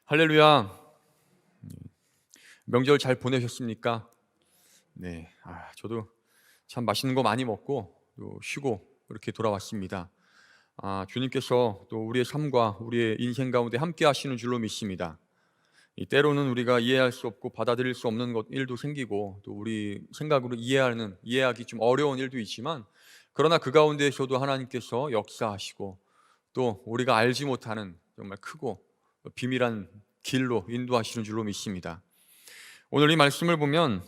할렐루야. 명절 잘 보내셨습니까? 네. 저도 참 맛있는 거 많이 먹고 또 쉬고 이렇게 돌아왔습니다. 주님께서 또 우리의 삶과 우리의 인생 가운데 함께 하시는 줄로 믿습니다. 때로는 우리가 이해할 수 없고 받아들일 수 없는 일도 생기고 또 우리 생각으로 이해하기 좀 어려운 일도 있지만, 그러나 그 가운데에서도 하나님께서 역사하시고 또 우리가 알지 못하는 정말 크고 비밀한 길로 인도하시는 줄로 믿습니다. 오늘 이 말씀을 보면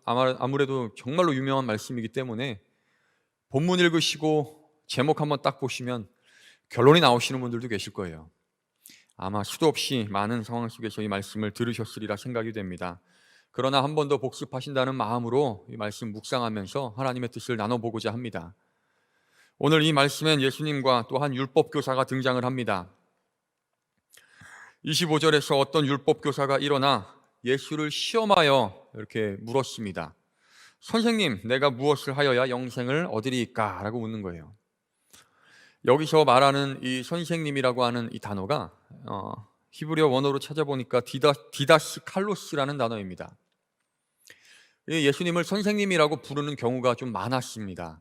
아무래도 정말로 유명한 말씀이기 때문에 본문 읽으시고 제목 한번 딱 보시면 결론이 나오시는 분들도 계실 거예요. 아마 수도 없이 많은 상황 속에서 이 말씀을 들으셨으리라 생각이 됩니다. 그러나 한 번 더 복습하신다는 마음으로 이 말씀 묵상하면서 하나님의 뜻을 나눠보고자 합니다. 오늘 이 말씀엔 예수님과 또 한 율법교사가 등장을 합니다. 25절에서 어떤 율법교사가 일어나 예수를 시험하여 이렇게 물었습니다. 선생님, 내가 무엇을 하여야 영생을 얻으리까? 라고 묻는 거예요. 여기서 말하는 이 선생님이라고 하는 이 단어가 히브리어 원어로 찾아보니까 디다스 칼로스라는 단어입니다. 예수님을 선생님이라고 부르는 경우가 좀 많았습니다.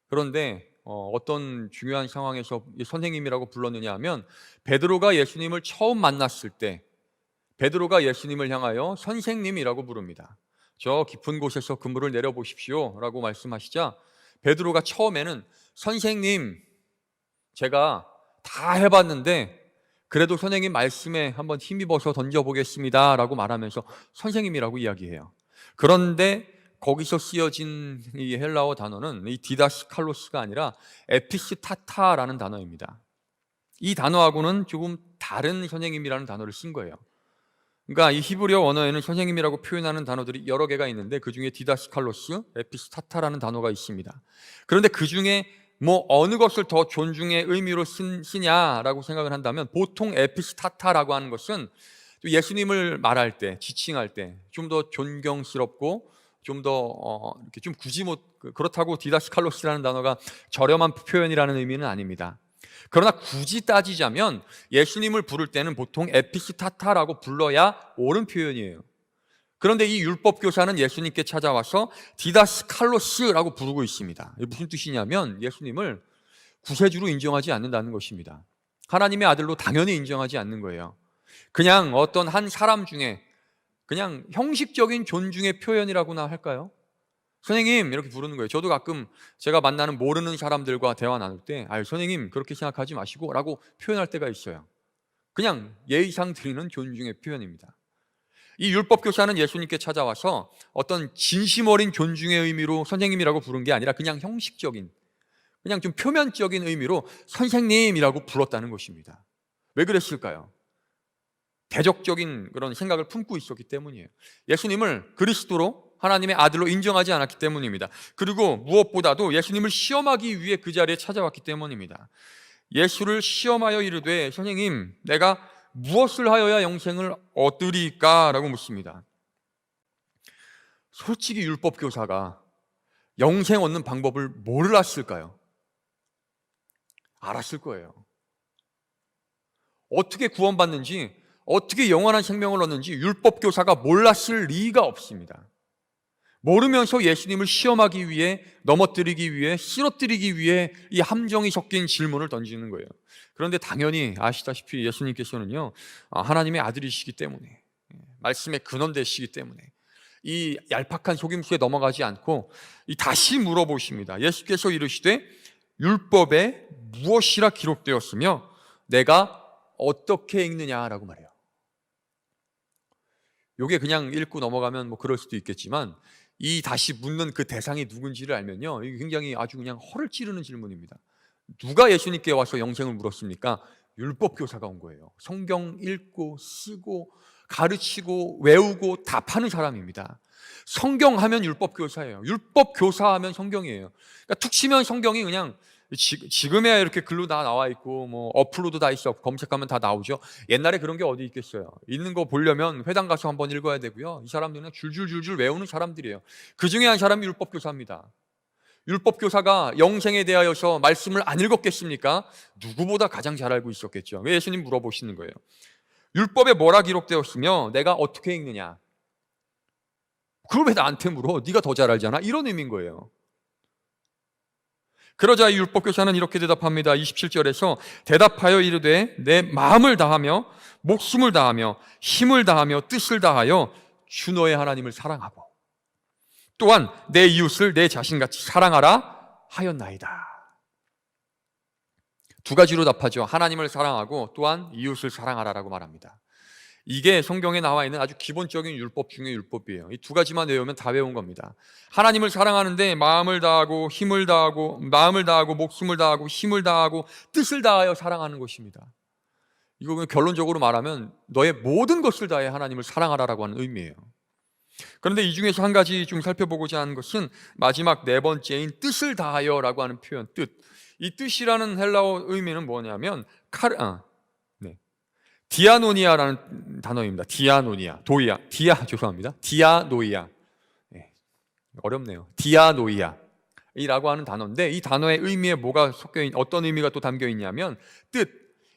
그런데 어떤 중요한 상황에서 선생님이라고 불렀느냐 하면, 베드로가 예수님을 처음 만났을 때 베드로가 예수님을 향하여 선생님이라고 부릅니다. 저 깊은 곳에서 그물을 내려보십시오 라고 말씀하시자 베드로가 처음에는 선생님, 제가 다 해봤는데 그래도 선생님 말씀에 한번 힘입어서 던져보겠습니다 라고 말하면서 선생님이라고 이야기해요. 그런데 거기서 쓰여진 이 헬라어 단어는 이 디다스 칼로스가 아니라 에피스타타라는 단어입니다. 이 단어하고는 조금 다른 선생님이라는 단어를 쓴 거예요. 그러니까 이 히브리어 언어에는 선생님이라고 표현하는 단어들이 여러 개가 있는데 그 중에 디다스 칼로스, 에피스타타라는 단어가 있습니다. 그런데 그 중에 어느 것을 더 존중의 의미로 쓰냐라고 생각을 한다면, 보통 에피스타타라고 하는 것은 예수님을 말할 때, 지칭할 때 좀 더 존경스럽고 좀 더 이렇게 좀 그렇다고 디다스 칼로스라는 단어가 저렴한 표현이라는 의미는 아닙니다. 그러나 굳이 따지자면 예수님을 부를 때는 보통 에피스타타라고 불러야 옳은 표현이에요. 그런데 이 율법교사는 예수님께 찾아와서 디다스 칼로스라고 부르고 있습니다. 이게 무슨 뜻이냐면 예수님을 구세주로 인정하지 않는다는 것입니다. 하나님의 아들로 당연히 인정하지 않는 거예요. 그냥 어떤 한 사람 중에 그냥 형식적인 존중의 표현이라고나 할까요? 선생님 이렇게 부르는 거예요. 저도 가끔 제가 만나는 모르는 사람들과 대화 나눌 때 선생님 그렇게 생각하지 마시고 라고 표현할 때가 있어요. 그냥 예의상 드리는 존중의 표현입니다. 이 율법교사는 예수님께 찾아와서 어떤 진심 어린 존중의 의미로 선생님이라고 부른 게 아니라 그냥 형식적인, 그냥 좀 표면적인 의미로 선생님이라고 불렀다는 것입니다. 왜 그랬을까요? 대적적인 그런 생각을 품고 있었기 때문이에요. 예수님을 그리스도로, 하나님의 아들로 인정하지 않았기 때문입니다. 그리고 무엇보다도 예수님을 시험하기 위해 그 자리에 찾아왔기 때문입니다. 예수를 시험하여 이르되 선생님, 내가 무엇을 하여야 영생을 얻으리까? 라고 묻습니다. 솔직히 율법교사가 영생 얻는 방법을 몰랐을까요? 알았을 거예요. 어떻게 구원받는지, 어떻게 영원한 생명을 얻는지 율법교사가 몰랐을 리가 없습니다. 모르면서 예수님을 시험하기 위해, 넘어뜨리기 위해, 쓰러뜨리기 위해 이 함정이 섞인 질문을 던지는 거예요. 그런데 당연히 아시다시피 예수님께서는요, 하나님의 아들이시기 때문에, 말씀의 근원 되시기 때문에 이 얄팍한 속임수에 넘어가지 않고 다시 물어보십니다. 예수께서 이르시되 율법에 무엇이라 기록되었으며 내가 어떻게 읽느냐라고 말해요. 요게 그냥 읽고 넘어가면 그럴 수도 있겠지만, 이 다시 묻는 그 대상이 누군지를 알면요, 이게 굉장히 아주 그냥 허를 찌르는 질문입니다. 누가 예수님께 와서 영생을 물었습니까? 율법교사가 온 거예요. 성경 읽고 쓰고 가르치고 외우고 답하는 사람입니다. 성경하면 율법교사예요. 율법교사하면 성경이에요. 그러니까 툭 치면 성경이 그냥 지금에야 이렇게 글로 다 나와 있고 어플로도 다 있어, 검색하면 다 나오죠. 옛날에 그런 게 어디 있겠어요. 있는 거 보려면 회당 가서 한번 읽어야 되고요. 이 사람들은 줄줄줄줄 외우는 사람들이에요. 그 중에 한 사람이 율법교사입니다. 율법교사가 영생에 대하여서 말씀을 안 읽었겠습니까? 누구보다 가장 잘 알고 있었겠죠. 왜 예수님 물어보시는 거예요? 율법에 뭐라 기록되었으며 내가 어떻게 읽느냐? 그걸 왜 나한테 물어? 네가 더 잘 알잖아. 이런 의미인 거예요. 그러자 이 율법교사는 이렇게 대답합니다. 27절에서 대답하여 이르되 내 마음을 다하며 목숨을 다하며 힘을 다하며 뜻을 다하여 주 너의 하나님을 사랑하고 또한 내 이웃을 내 자신같이 사랑하라 하였나이다. 두 가지로 답하죠. 하나님을 사랑하고 또한 이웃을 사랑하라라고 말합니다. 이게 성경에 나와 있는 아주 기본적인 율법 중의 율법이에요. 이 두 가지만 외우면 다 외운 겁니다. 하나님을 사랑하는데 마음을 다하고 힘을 다하고 마음을 다하고 목숨을 다하고 힘을 다하고 뜻을 다하여 사랑하는 것입니다. 이거 결론적으로 말하면 너의 모든 것을 다해 하나님을 사랑하라라고 하는 의미예요. 그런데 이 중에서 한 가지 좀 살펴보고자 하는 것은 마지막 네 번째인 뜻을 다하여라고 하는 표현, 뜻. 이 뜻이라는 헬라어 의미는 뭐냐면 디아노니아라는 단어입니다. 디아노이아. 네, 어렵네요. 디아노이아이라고 하는 단어인데 이 단어의 의미에 뭐가 어떤 의미가 또 담겨 있냐면 뜻,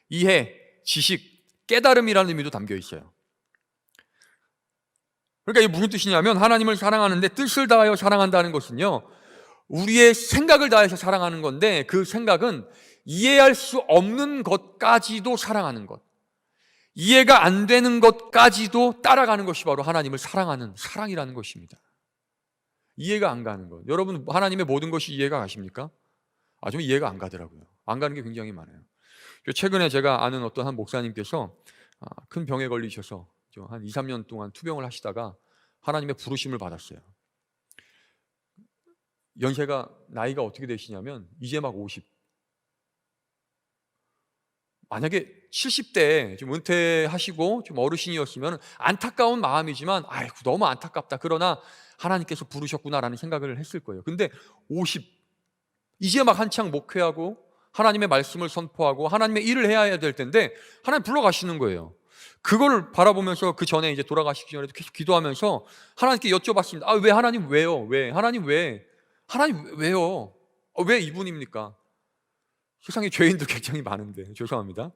이해, 지식, 깨달음이라는 의미도 담겨 있어요. 그러니까 이게 무슨 뜻이냐면 하나님을 사랑하는데 뜻을 다하여 사랑한다는 것은요, 우리의 생각을 다해서 사랑하는 건데 그 생각은 이해할 수 없는 것까지도 사랑하는 것, 이해가 안 되는 것까지도 따라가는 것이 바로 하나님을 사랑하는 사랑이라는 것입니다. 이해가 안 가는 것. 여러분 하나님의 모든 것이 이해가 가십니까? 좀 이해가 안 가더라고요. 안 가는 게 굉장히 많아요. 최근에 제가 아는 어떤 한 목사님께서 큰 병에 걸리셔서 한 2, 3년 동안 투병을 하시다가 하나님의 부르심을 받았어요. 연세가 나이가 어떻게 되시냐면 이제 막 50. 만약에 70대에 좀 은퇴하시고 좀 어르신이었으면 안타까운 마음이지만 아이고 너무 안타깝다. 그러나 하나님께서 부르셨구나라는 생각을 했을 거예요. 근데 50. 이제 막 한창 목회하고 하나님의 말씀을 선포하고 하나님의 일을 해야 될 텐데 하나님 불러가시는 거예요. 그걸 바라보면서 그 전에 이제 돌아가시기 전에도 계속 기도하면서 하나님께 여쭤봤습니다. 왜 하나님 왜요? 왜? 하나님 왜? 하나님 왜요? 왜 이분입니까? 세상에 죄인도 굉장히 많은데 죄송합니다.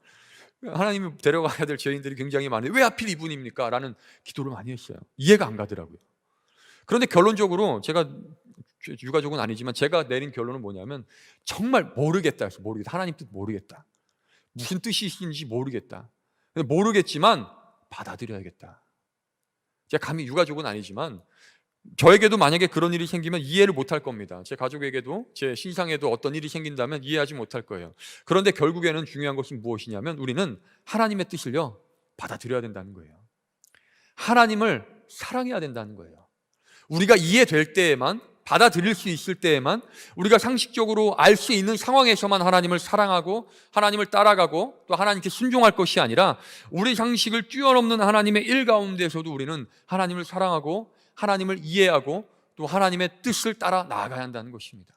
하나님이 데려가야 될 죄인들이 굉장히 많은데 왜 하필 이분입니까? 라는 기도를 많이 했어요. 이해가 안 가더라고요. 그런데 결론적으로 제가 유가족은 아니지만 제가 내린 결론은 뭐냐면 정말 모르겠다 해서 모르겠다. 하나님 뜻 모르겠다. 무슨 뜻이신지 모르겠다. 모르겠지만 받아들여야겠다. 제가 감히 유가족은 아니지만 저에게도 만약에 그런 일이 생기면 이해를 못할 겁니다. 제 가족에게도 제 신상에도 어떤 일이 생긴다면 이해하지 못할 거예요. 그런데 결국에는 중요한 것은 무엇이냐면 우리는 하나님의 뜻을요 받아들여야 된다는 거예요. 하나님을 사랑해야 된다는 거예요. 우리가 이해될 때에만, 받아들일 수 있을 때에만, 우리가 상식적으로 알 수 있는 상황에서만 하나님을 사랑하고 하나님을 따라가고 또 하나님께 순종할 것이 아니라 우리 상식을 뛰어넘는 하나님의 일 가운데서도 우리는 하나님을 사랑하고 하나님을 이해하고 또 하나님의 뜻을 따라 나아가야 한다는 것입니다.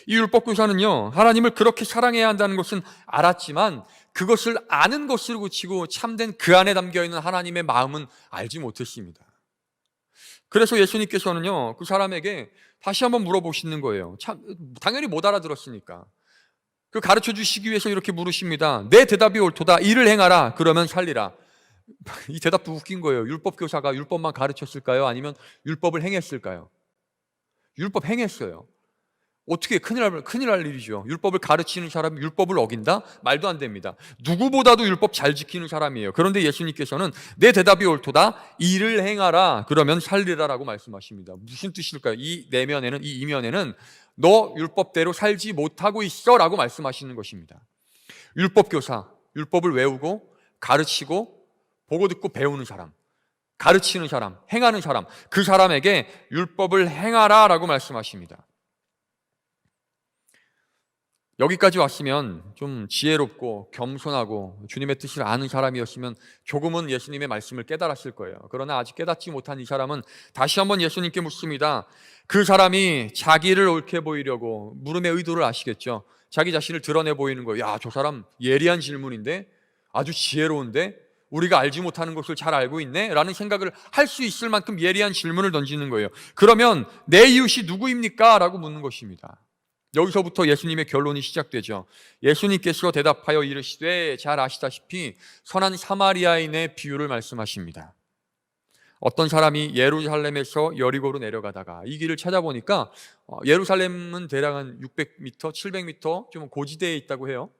이 율법교사는요 하나님을 그렇게 사랑해야 한다는 것은 알았지만 그것을 아는 것으로 그치고 참된 그 안에 담겨있는 하나님의 마음은 알지 못했습니다. 그래서 예수님께서는요 그 사람에게 다시 한번 물어보시는 거예요. 당연히 못 알아들었으니까 그 가르쳐 주시기 위해서 이렇게 물으십니다. 내 대답이 옳도다. 이를 행하라. 그러면 살리라. 이 대답도 웃긴 거예요. 율법교사가 율법만 가르쳤을까요? 아니면 율법을 행했을까요? 율법 행했어요. 어떻게 큰일 날 일이죠. 율법을 가르치는 사람이 율법을 어긴다? 말도 안 됩니다. 누구보다도 율법 잘 지키는 사람이에요. 그런데 예수님께서는 내 대답이 옳도다. 이를 행하라. 그러면 살리라라고 말씀하십니다. 무슨 뜻일까요? 이 이면에는 너 율법대로 살지 못하고 있어 라고 말씀하시는 것입니다. 율법교사, 율법을 외우고 가르치고 보고 듣고 배우는 사람, 가르치는 사람, 행하는 사람, 그 사람에게 율법을 행하라 라고 말씀하십니다. 여기까지 왔으면 좀 지혜롭고 겸손하고 주님의 뜻을 아는 사람이었으면 조금은 예수님의 말씀을 깨달았을 거예요. 그러나 아직 깨닫지 못한 이 사람은 다시 한번 예수님께 묻습니다. 그 사람이 자기를 옳게 보이려고 물음의 의도를 아시겠죠? 자기 자신을 드러내 보이는 거예요. 야, 저 사람 예리한 질문인데? 아주 지혜로운데? 우리가 알지 못하는 것을 잘 알고 있네? 라는 생각을 할 수 있을 만큼 예리한 질문을 던지는 거예요. 그러면 내 이웃이 누구입니까? 라고 묻는 것입니다. 여기서부터 예수님의 결론이 시작되죠. 예수님께서 대답하여 이르시되 잘 아시다시피 선한 사마리아인의 비유를 말씀하십니다. 어떤 사람이 예루살렘에서 여리고로 내려가다가 이 길을 찾아보니까 예루살렘은 대략 한 600m, 700m 좀 고지대에 있다고 해요.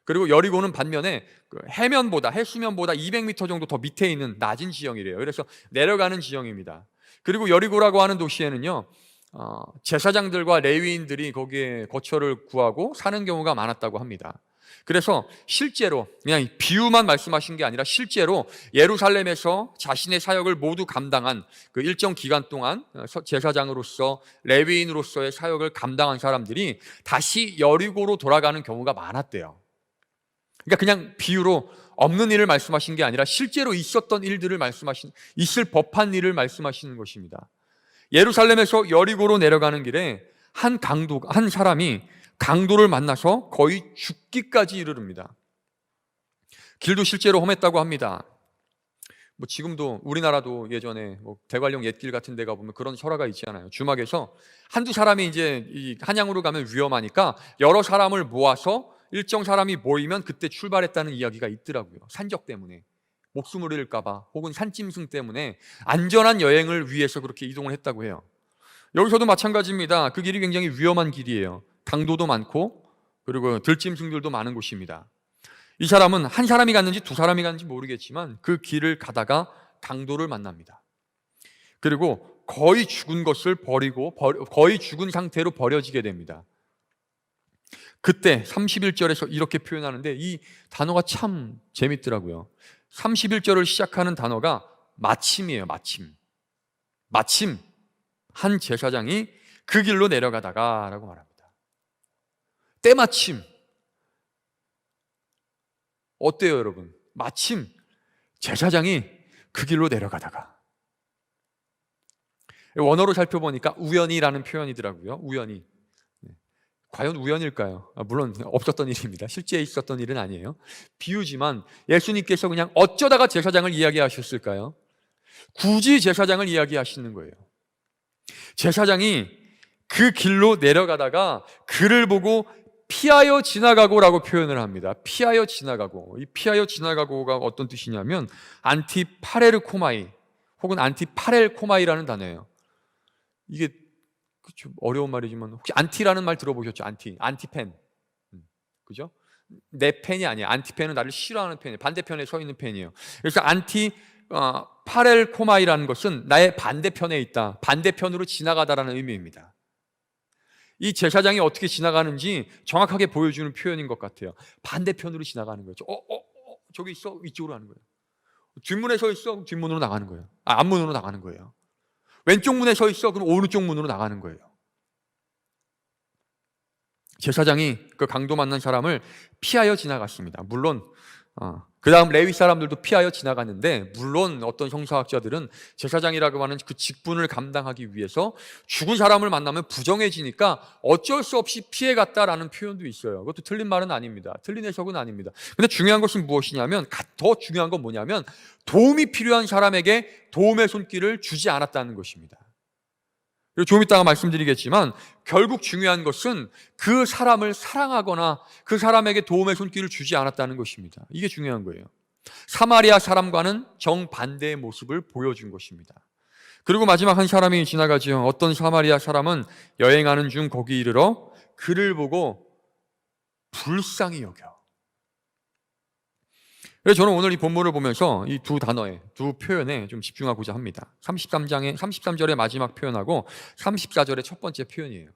그리고 여리고는 반면에 해수면보다 200m 정도 더 밑에 있는 낮은 지형이래요. 그래서 내려가는 지형입니다. 그리고 여리고라고 하는 도시에는요, 제사장들과 레위인들이 거기에 거처를 구하고 사는 경우가 많았다고 합니다. 그래서 실제로 그냥 비유만 말씀하신 게 아니라 실제로 예루살렘에서 자신의 사역을 모두 감당한 그 일정 기간 동안 제사장으로서 레위인으로서의 사역을 감당한 사람들이 다시 여리고로 돌아가는 경우가 많았대요. 그러니까 그냥 비유로 없는 일을 말씀하신 게 아니라 실제로 있었던 일들을 있을 법한 일을 말씀하시는 것입니다. 예루살렘에서 여리고로 내려가는 길에 한 사람이 강도를 만나서 거의 죽기까지 이르릅니다. 길도 실제로 험했다고 합니다. 지금도 우리나라도 예전에 대관령 옛길 같은 데 가보면 그런 설화가 있지 않아요. 주막에서 한두 사람이 이제 이 한양으로 가면 위험하니까 여러 사람을 모아서 일정 사람이 모이면 그때 출발했다는 이야기가 있더라고요. 산적 때문에, 목숨을 잃을까봐, 혹은 산짐승 때문에 안전한 여행을 위해서 그렇게 이동을 했다고 해요. 여기서도 마찬가지입니다. 그 길이 굉장히 위험한 길이에요. 강도도 많고 그리고 들짐승들도 많은 곳입니다. 이 사람은 한 사람이 갔는지 두 사람이 갔는지 모르겠지만 그 길을 가다가 강도를 만납니다. 그리고 거의 죽은 것을 버리고 거의 죽은 상태로 버려지게 됩니다. 그때 31절에서 이렇게 표현하는데 이 단어가 참 재밌더라고요. 31절을 시작하는 단어가 마침이에요. 마침 한 제사장이 그 길로 내려가다가 라고 말합니다. 때마침. 어때요, 여러분? 마침 제사장이 그 길로 내려가다가. 원어로 살펴보니까 우연이라는 표현이더라고요. 우연히. 과연 우연일까요? 물론 없었던 일입니다. 실제 있었던 일은 아니에요. 비유지만 예수님께서 그냥 어쩌다가 제사장을 이야기하셨을까요? 굳이 제사장을 이야기하시는 거예요. 제사장이 그 길로 내려가다가 그를 보고 피하여 지나가고라고 표현을 합니다. 피하여 지나가고. 이 피하여 지나가고가 어떤 뜻이냐면 안티파레르코마이 혹은 안티파렐코마이라는 단어예요. 이게 좀 어려운 말이지만 혹시 안티라는 말 들어보셨죠? 안티펜. 그죠? 내 펜이 아니야. 안티펜은 나를 싫어하는 펜이에요. 반대편에 서 있는 펜이에요. 그래서 파렐코마이라는 것은 나의 반대편에 있다. 반대편으로 지나가다라는 의미입니다. 이 제사장이 어떻게 지나가는지 정확하게 보여주는 표현인 것 같아요. 반대편으로 지나가는 거죠. 저기 있어? 이쪽으로 하는 거예요. 뒷문에 서 있어? 뒷문으로 나가는 거예요. 앞문으로 나가는 거예요. 왼쪽 문에 서 있어? 그럼 오른쪽 문으로 나가는 거예요. 제사장이 그 강도 만난 사람을 피하여 지나갔습니다. 물론 그 다음 레위 사람들도 피하여 지나갔는데, 물론 어떤 형사학자들은 제사장이라고 하는 그 직분을 감당하기 위해서 죽은 사람을 만나면 부정해지니까 어쩔 수 없이 피해갔다라는 표현도 있어요. 그것도 틀린 말은 아닙니다. 틀린 해석은 아닙니다. 근데 중요한 것은 무엇이냐면, 더 중요한 건 뭐냐면 도움이 필요한 사람에게 도움의 손길을 주지 않았다는 것입니다. 그리고 좀 이따가 말씀드리겠지만 결국 중요한 것은 그 사람을 사랑하거나 그 사람에게 도움의 손길을 주지 않았다는 것입니다. 이게 중요한 거예요. 사마리아 사람과는 정반대의 모습을 보여준 것입니다. 그리고 마지막 한 사람이 지나가죠. 어떤 사마리아 사람은 여행하는 중 거기 이르러 그를 보고 불쌍히 여겨. 그래서 저는 오늘 이 본문을 보면서 이 두 단어에, 두 표현에 좀 집중하고자 합니다. 33절의 마지막 표현하고 34절의 첫 번째 표현이에요.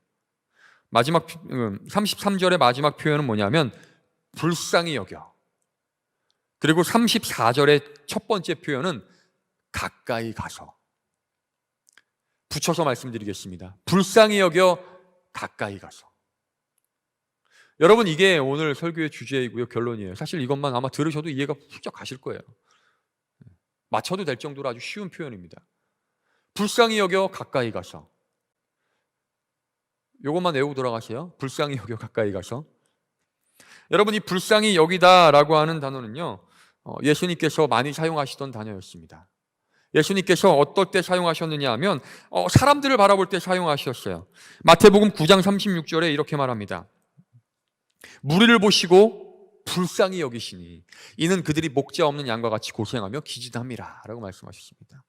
33절의 마지막 표현은 뭐냐면 불쌍히 여겨. 그리고 34절의 첫 번째 표현은 가까이 가서. 붙여서 말씀드리겠습니다. 불쌍히 여겨 가까이 가서. 여러분, 이게 오늘 설교의 주제이고요, 결론이에요. 사실 이것만 아마 들으셔도 이해가 훌쩍 가실 거예요. 맞춰도 될 정도로 아주 쉬운 표현입니다. 불쌍히 여겨 가까이 가서. 이것만 외우고 돌아가세요. 불쌍히 여겨 가까이 가서. 여러분, 이 불쌍히 여기다라고 하는 단어는요, 예수님께서 많이 사용하시던 단어였습니다. 예수님께서 어떨 때 사용하셨느냐 하면 사람들을 바라볼 때 사용하셨어요. 마태복음 9장 36절에 이렇게 말합니다. 무리를 보시고 불쌍히 여기시니 이는 그들이 목자 없는 양과 같이 고생하며 기진함이라 라고 말씀하셨습니다.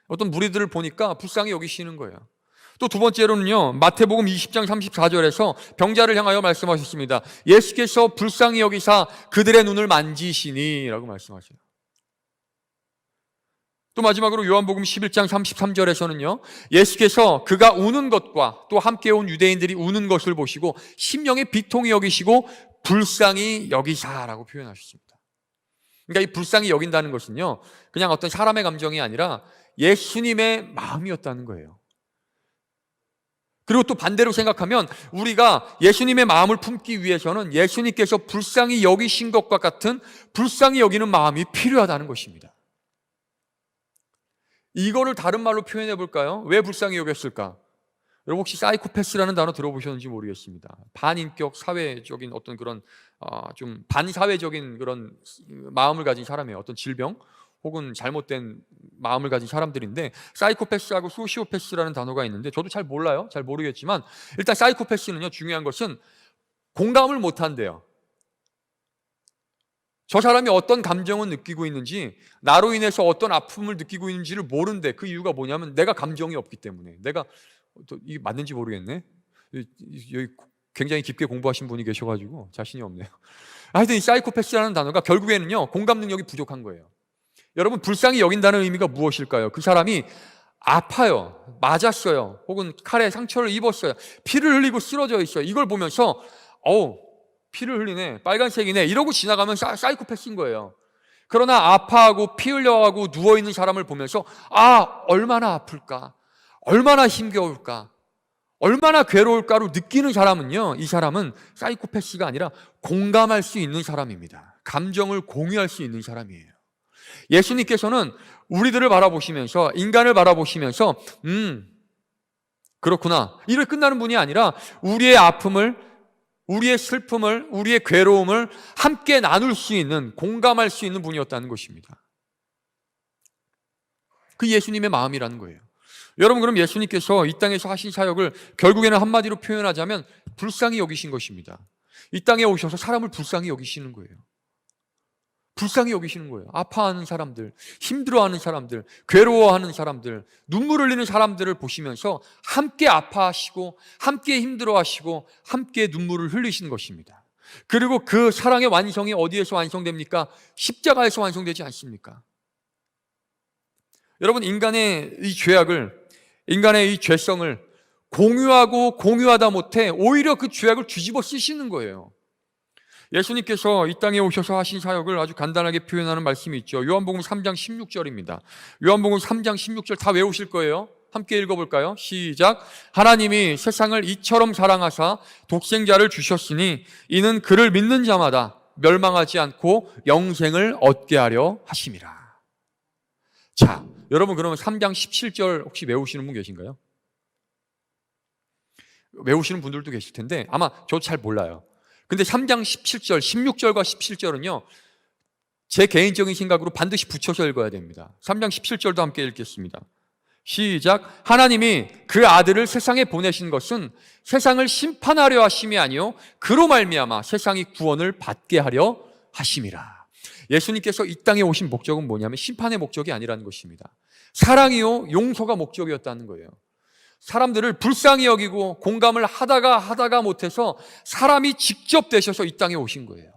어떤 무리들을 보니까 불쌍히 여기시는 거예요. 또 두 번째로는요, 마태복음 20장 34절에서 병자를 향하여 말씀하셨습니다. 예수께서 불쌍히 여기사 그들의 눈을 만지시니 라고 말씀하셔요. 또 마지막으로 요한복음 11장 33절에서는요, 예수께서 그가 우는 것과 또 함께 온 유대인들이 우는 것을 보시고 심령의 비통히 여기시고 불쌍히 여기사라고 표현하셨습니다. 그러니까 이 불쌍히 여긴다는 것은요, 그냥 어떤 사람의 감정이 아니라 예수님의 마음이었다는 거예요. 그리고 또 반대로 생각하면 우리가 예수님의 마음을 품기 위해서는 예수님께서 불쌍히 여기신 것과 같은 불쌍히 여기는 마음이 필요하다는 것입니다. 이거를 다른 말로 표현해 볼까요? 왜 불쌍히 여겼을까? 여러분 혹시 사이코패스라는 단어 들어보셨는지 모르겠습니다. 반인격 사회적인 어떤 그런 좀 반사회적인 그런 마음을 가진 사람이에요. 어떤 질병 혹은 잘못된 마음을 가진 사람들인데, 사이코패스하고 소시오패스라는 단어가 있는데 저도 잘 몰라요. 잘 모르겠지만 일단 사이코패스는요, 중요한 것은 공감을 못 한대요. 저 사람이 어떤 감정을 느끼고 있는지, 나로 인해서 어떤 아픔을 느끼고 있는지를 모른대. 그 이유가 뭐냐면 내가 감정이 없기 때문에. 내가 이게 맞는지 모르겠네. 여기 굉장히 깊게 공부하신 분이 계셔가지고 자신이 없네요. 하여튼 이 사이코패스라는 단어가 결국에는요, 공감 능력이 부족한 거예요. 여러분, 불쌍히 여긴다는 의미가 무엇일까요? 그 사람이 아파요, 맞았어요, 혹은 칼에 상처를 입었어요, 피를 흘리고 쓰러져 있어요. 이걸 보면서 피를 흘리네, 빨간색이네 이러고 지나가면 사이코패스인 거예요. 그러나 아파하고 피 흘려가고 누워있는 사람을 보면서 얼마나 아플까, 얼마나 힘겨울까, 얼마나 괴로울까로 느끼는 사람은요, 이 사람은 사이코패스가 아니라 공감할 수 있는 사람입니다. 감정을 공유할 수 있는 사람이에요. 예수님께서는 우리들을 바라보시면서, 인간을 바라보시면서 그렇구나, 이렇게 끝나는 분이 아니라 우리의 아픔을, 우리의 슬픔을, 우리의 괴로움을 함께 나눌 수 있는, 공감할 수 있는 분이었다는 것입니다. 그 예수님의 마음이라는 거예요. 여러분, 그럼 예수님께서 이 땅에서 하신 사역을 결국에는 한마디로 표현하자면 불쌍히 여기신 것입니다. 이 땅에 오셔서 사람을 불쌍히 여기시는 거예요. 불쌍히 여기시는 거예요. 아파하는 사람들, 힘들어하는 사람들, 괴로워하는 사람들, 눈물 흘리는 사람들을 보시면서 함께 아파하시고 함께 힘들어하시고 함께 눈물을 흘리시는 것입니다. 그리고 그 사랑의 완성이 어디에서 완성됩니까? 십자가에서 완성되지 않습니까? 여러분, 인간의 이 죄악을, 인간의 이 죄성을 공유하다 못해 오히려 그 죄악을 뒤집어 쓰시는 거예요. 예수님께서 이 땅에 오셔서 하신 사역을 아주 간단하게 표현하는 말씀이 있죠. 요한복음 3장 16절입니다. 요한복음 3장 16절 다 외우실 거예요. 함께 읽어볼까요? 시작. 하나님이 세상을 이처럼 사랑하사 독생자를 주셨으니 이는 그를 믿는 자마다 멸망하지 않고 영생을 얻게 하려 하심이라. 자, 여러분, 그러면 3장 17절 혹시 외우시는 분 계신가요? 외우시는 분들도 계실 텐데 아마 저도 잘 몰라요. 근데 3장 17절, 16절과 17절은요, 제 개인적인 생각으로 반드시 붙여서 읽어야 됩니다. 3장 17절도 함께 읽겠습니다. 시작. 하나님이 그 아들을 세상에 보내신 것은 세상을 심판하려 하심이 아니요 그로 말미암아 세상이 구원을 받게 하려 하심이라. 예수님께서 이 땅에 오신 목적은 뭐냐면 심판의 목적이 아니라는 것입니다. 사랑이요 용서가 목적이었다는 거예요. 사람들을 불쌍히 여기고 공감을 하다가 못해서 사람이 직접 되셔서 이 땅에 오신 거예요.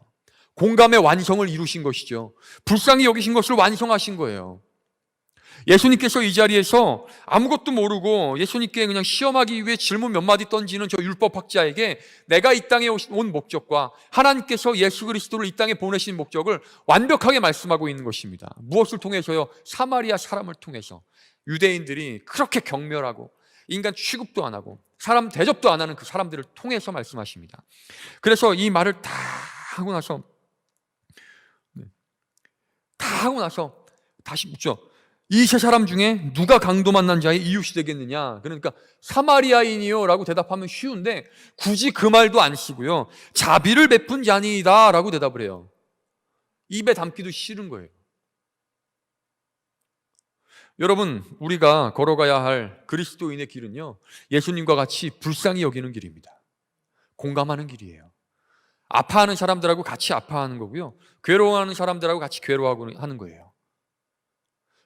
공감의 완성을 이루신 것이죠. 불쌍히 여기신 것을 완성하신 거예요. 예수님께서 이 자리에서 아무것도 모르고 예수님께 그냥 시험하기 위해 질문 몇 마디 던지는 저 율법학자에게 내가 이 땅에 온 목적과 하나님께서 예수 그리스도를 이 땅에 보내신 목적을 완벽하게 말씀하고 있는 것입니다. 무엇을 통해서요? 사마리아 사람을 통해서. 유대인들이 그렇게 경멸하고 인간 취급도 안 하고 사람 대접도 안 하는 그 사람들을 통해서 말씀하십니다. 그래서 이 말을 다 하고 나서 다시 묻죠. 이 세 사람 중에 누가 강도 만난 자의 이웃이 되겠느냐? 그러니까 사마리아인이요 라고 대답하면 쉬운데 굳이 그 말도 안 쓰고요, 자비를 베푼 자니이다 라고 대답을 해요. 입에 담기도 싫은 거예요. 여러분, 우리가 걸어가야 할 그리스도인의 길은요, 예수님과 같이 불쌍히 여기는 길입니다. 공감하는 길이에요. 아파하는 사람들하고 같이 아파하는 거고요, 괴로워하는 사람들하고 같이 괴로워하는 거예요.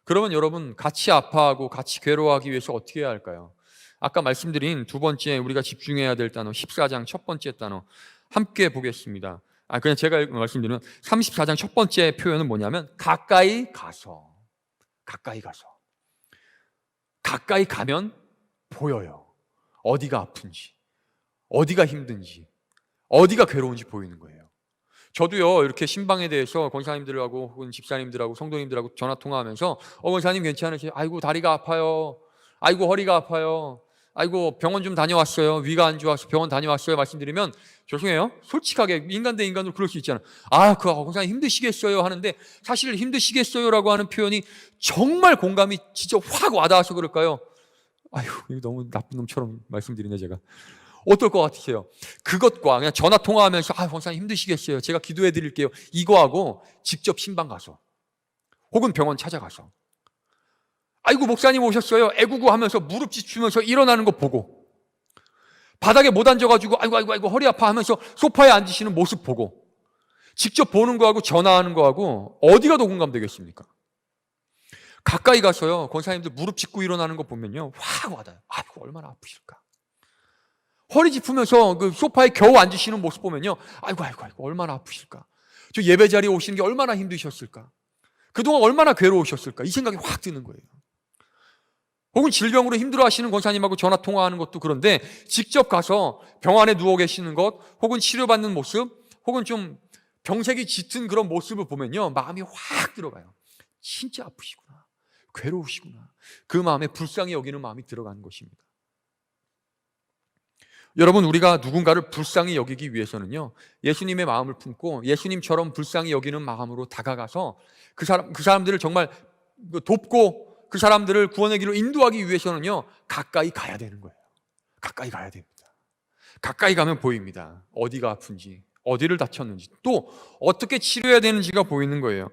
그러면 여러분, 같이 아파하고 같이 괴로워하기 위해서 어떻게 해야 할까요? 아까 말씀드린 두 번째 우리가 집중해야 될 단어, 14장 첫 번째 단어 함께 보겠습니다. 그냥 제가 말씀드리면 34장 첫 번째 표현은 뭐냐면 가까이 가서. 가까이 가서. 가까이 가면 보여요. 어디가 아픈지, 어디가 힘든지, 어디가 괴로운지 보이는 거예요. 저도요, 이렇게 신방에 대해서 권사님들하고 혹은 집사님들하고 성도님들하고 전화 통화하면서 권사님 괜찮으세요? 아이고 다리가 아파요. 아이고 허리가 아파요. 아이고 병원 좀 다녀왔어요. 위가 안 좋아서 병원 다녀왔어요. 말씀드리면 죄송해요, 솔직하게 인간 대 인간으로 그럴 수 있잖아요. 권사님 힘드시겠어요 하는데, 사실 힘드시겠어요라고 하는 표현이 정말 공감이 진짜 확 와닿아서 그럴까요? 이거 너무 나쁜 놈처럼 말씀드리네 제가. 어떨 것 같으세요? 그것과 그냥 전화 통화하면서 권사님 힘드시겠어요, 제가 기도해 드릴게요, 이거하고 직접 신방 가서 혹은 병원 찾아가서 아이고 목사님 오셨어요, 애구구 하면서 무릎 짓추면서 일어나는 거 보고, 바닥에 못 앉아가지고 아이고 허리 아파 하면서 소파에 앉으시는 모습 보고, 직접 보는 거하고 전화하는 거하고 어디가 더 공감되겠습니까? 가까이 가서요, 권사님들 무릎 짚고 일어나는 거 보면요, 확 와닿아요. 얼마나 아프실까. 허리 짚으면서 그 소파에 겨우 앉으시는 모습 보면요, 아이고 얼마나 아프실까. 저 예배 자리에 오시는 게 얼마나 힘드셨을까. 그동안 얼마나 괴로우셨을까. 이 생각이 확 드는 거예요. 혹은 질병으로 힘들어하시는 권사님하고 전화 통화하는 것도 그런데, 직접 가서 병 안에 누워 계시는 것, 혹은 치료받는 모습, 혹은 좀 병색이 짙은 그런 모습을 보면요, 마음이 확 들어가요. 진짜 아프시구나, 괴로우시구나. 그 마음에 불쌍히 여기는 마음이 들어가는 것입니다. 여러분, 우리가 누군가를 불쌍히 여기기 위해서는요, 예수님의 마음을 품고 예수님처럼 불쌍히 여기는 마음으로 다가가서 그 사람들을 정말 돕고 그 사람들을 구원의 길로 인도하기 위해서는요, 가까이 가야 되는 거예요. 가까이 가야 됩니다. 가까이 가면 보입니다. 어디가 아픈지, 어디를 다쳤는지, 또 어떻게 치료해야 되는지가 보이는 거예요.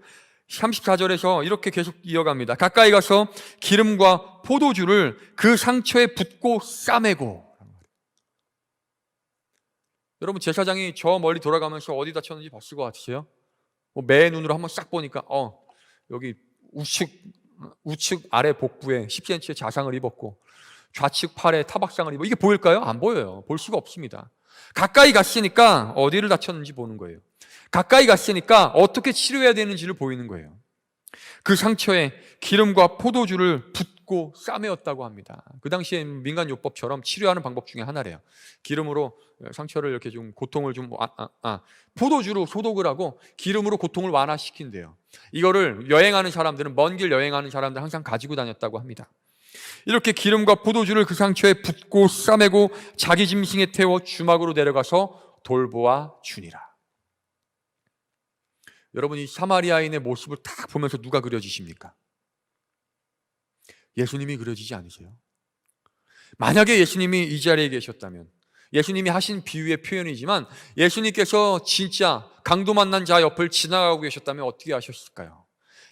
34절에서 이렇게 계속 이어갑니다. 가까이 가서 기름과 포도주를 그 상처에 붓고 싸매고. 여러분, 제사장이 저 멀리 돌아가면서 어디 다쳤는지 봤을 것 같으세요? 매 눈으로 한번 싹 보니까 여기 우측 아래 복부에 10cm의 자상을 입었고 좌측 팔에 타박상을 입어. 이게 보일까요? 안 보여요. 볼 수가 없습니다. 가까이 갔으니까 어디를 다쳤는지 보는 거예요. 가까이 갔으니까 어떻게 치료해야 되는지를 보이는 거예요. 그 상처에 기름과 포도주를 붓고 싸매었다고 합니다. 그 당시에 민간요법처럼 치료하는 방법 중에 하나래요. 기름으로 상처를 이렇게 좀 고통을 좀 포도주로 소독을 하고 기름으로 고통을 완화시킨대요. 이거를 여행하는 사람들은, 먼 길 여행하는 사람들 항상 가지고 다녔다고 합니다. 이렇게 기름과 포도주를 그 상처에 붓고 싸매고 자기 짐승에 태워 주막으로 데려가서 돌보아 주니라. 여러분, 이 사마리아인의 모습을 딱 보면서 누가 그려지십니까? 예수님이 그려지지 않으세요? 만약에 예수님이 이 자리에 계셨다면, 예수님이 하신 비유의 표현이지만 예수님께서 진짜 강도 만난 자 옆을 지나가고 계셨다면 어떻게 하셨을까요?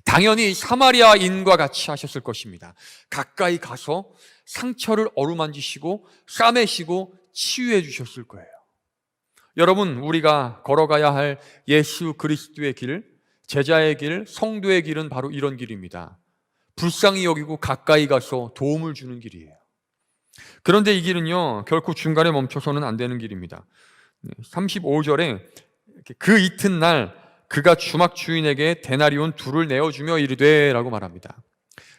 당연히 사마리아인과 같이 하셨을 것입니다. 가까이 가서 상처를 어루만지시고 싸매시고 치유해 주셨을 거예요. 여러분, 우리가 걸어가야 할 예수 그리스도의 길, 제자의 길, 성도의 길은 바로 이런 길입니다. 불쌍히 여기고 가까이 가서 도움을 주는 길이에요. 그런데 이 길은요, 결코 중간에 멈춰서는 안 되는 길입니다. 35절에 그 이튿날 그가 주막 주인에게 데나리온 2를 내어주며 이르되 라고 말합니다.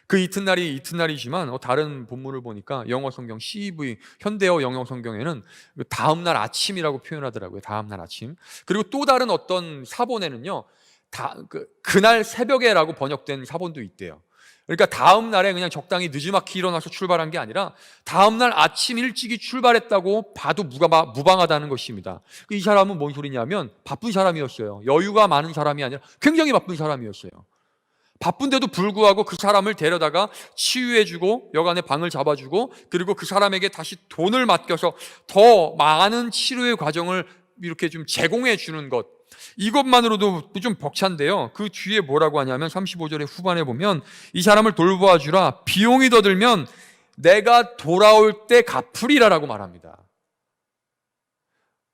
그 이튿날이 이튿날이지만 다른 본문을 보니까 영어 성경 CEV, 현대어 영어 성경에는 다음날 아침이라고 표현하더라고요. 다음날 아침. 그리고 또 다른 어떤 사본에는요, 그날 새벽에라고 번역된 사본도 있대요. 그러니까 다음 날에 그냥 적당히 느지막이 일어나서 출발한 게 아니라 다음 날 아침 일찍이 출발했다고 봐도 무방하다는 것입니다. 이 사람은 뭔 소리냐면 바쁜 사람이었어요. 여유가 많은 사람이 아니라 굉장히 바쁜 사람이었어요. 바쁜데도 불구하고 그 사람을 데려다가 치유해주고 여간에 방을 잡아주고, 그리고 그 사람에게 다시 돈을 맡겨서 더 많은 치료의 과정을 이렇게 좀 제공해 주는 것, 이것만으로도 좀 벅찬데요. 그 뒤에 뭐라고 하냐면 35절의 후반에 보면 이 사람을 돌보아 주라. 비용이 더 들면 내가 돌아올 때 갚으리라라고 말합니다.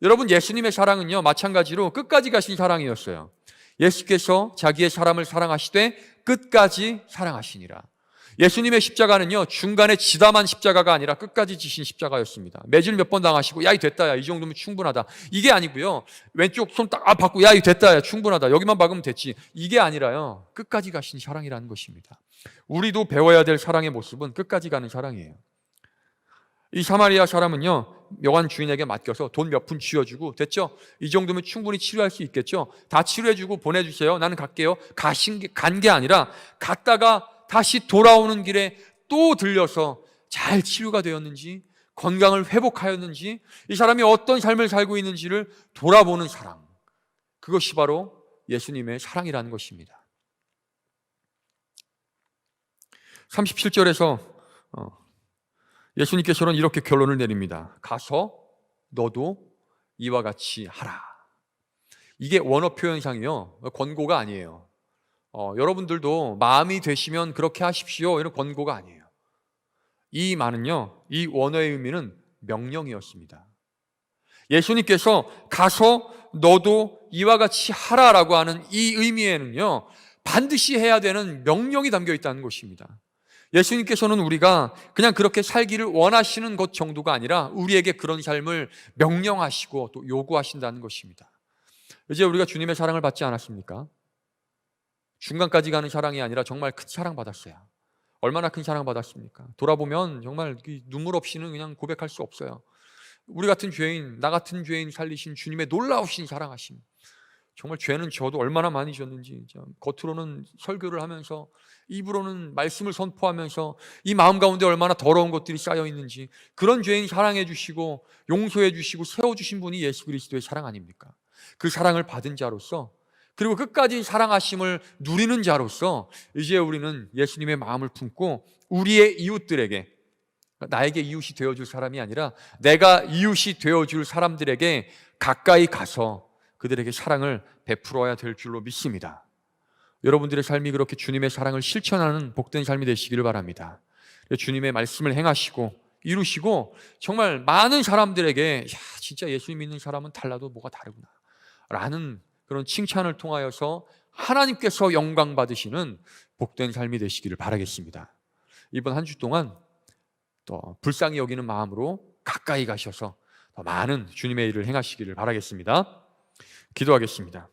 여러분, 예수님의 사랑은요, 마찬가지로 끝까지 가신 사랑이었어요. 예수께서 자기의 사람을 사랑하시되 끝까지 사랑하시니라. 예수님의 십자가는요, 중간에 지담한 십자가가 아니라 끝까지 지신 십자가였습니다. 매질 몇 번 당하시고 야, 이 됐다, 야, 이 정도면 충분하다, 이게 아니고요, 왼쪽 손 딱 받고 야, 이 됐다, 야, 충분하다, 여기만 박으면 됐지, 이게 아니라요, 끝까지 가신 사랑이라는 것입니다. 우리도 배워야 될 사랑의 모습은 끝까지 가는 사랑이에요. 이 사마리아 사람은요, 묘한 주인에게 맡겨서 돈 몇 푼 쥐어주고 됐죠? 이 정도면 충분히 치료할 수 있겠죠? 다 치료해주고 보내주세요, 나는 갈게요. 간 게 아니라 갔다가 다시 돌아오는 길에 또 들려서 잘 치료가 되었는지, 건강을 회복하였는지, 이 사람이 어떤 삶을 살고 있는지를 돌아보는 사랑, 그것이 바로 예수님의 사랑이라는 것입니다. 37절에서 예수님께서는 이렇게 결론을 내립니다. 가서 너도 이와 같이 하라. 이게 원어 표현상이요, 권고가 아니에요. 여러분들도 마음이 되시면 그렇게 하십시오, 이런 권고가 아니에요. 이 말은요, 이 원어의 의미는 명령이었습니다. 예수님께서 가서 너도 이와 같이 하라라고 하는 이 의미에는요, 반드시 해야 되는 명령이 담겨 있다는 것입니다. 예수님께서는 우리가 그냥 그렇게 살기를 원하시는 것 정도가 아니라 우리에게 그런 삶을 명령하시고 또 요구하신다는 것입니다. 이제 우리가 주님의 사랑을 받지 않았습니까? 중간까지 가는 사랑이 아니라 정말 큰 사랑 받았어요. 얼마나 큰 사랑 받았습니까? 돌아보면 정말 눈물 없이는 그냥 고백할 수 없어요. 우리 같은 죄인, 나 같은 죄인 살리신 주님의 놀라우신 사랑하심. 정말 죄는 저도 얼마나 많이 졌는지, 겉으로는 설교를 하면서 입으로는 말씀을 선포하면서 이 마음 가운데 얼마나 더러운 것들이 쌓여 있는지, 그런 죄인 사랑해 주시고 용서해 주시고 세워주신 분이 예수 그리스도의 사랑 아닙니까? 그 사랑을 받은 자로서, 그리고 끝까지 사랑하심을 누리는 자로서 이제 우리는 예수님의 마음을 품고 우리의 이웃들에게, 나에게 이웃이 되어줄 사람이 아니라 내가 이웃이 되어줄 사람들에게 가까이 가서 그들에게 사랑을 베풀어야 될 줄로 믿습니다. 여러분들의 삶이 그렇게 주님의 사랑을 실천하는 복된 삶이 되시기를 바랍니다. 주님의 말씀을 행하시고 이루시고 정말 많은 사람들에게 야, 진짜 예수님 믿는 사람은 달라도 뭐가 다르구나 라는 그런 칭찬을 통하여서 하나님께서 영광 받으시는 복된 삶이 되시기를 바라겠습니다. 이번 한 주 동안 또 불쌍히 여기는 마음으로 가까이 가셔서 더 많은 주님의 일을 행하시기를 바라겠습니다. 기도하겠습니다.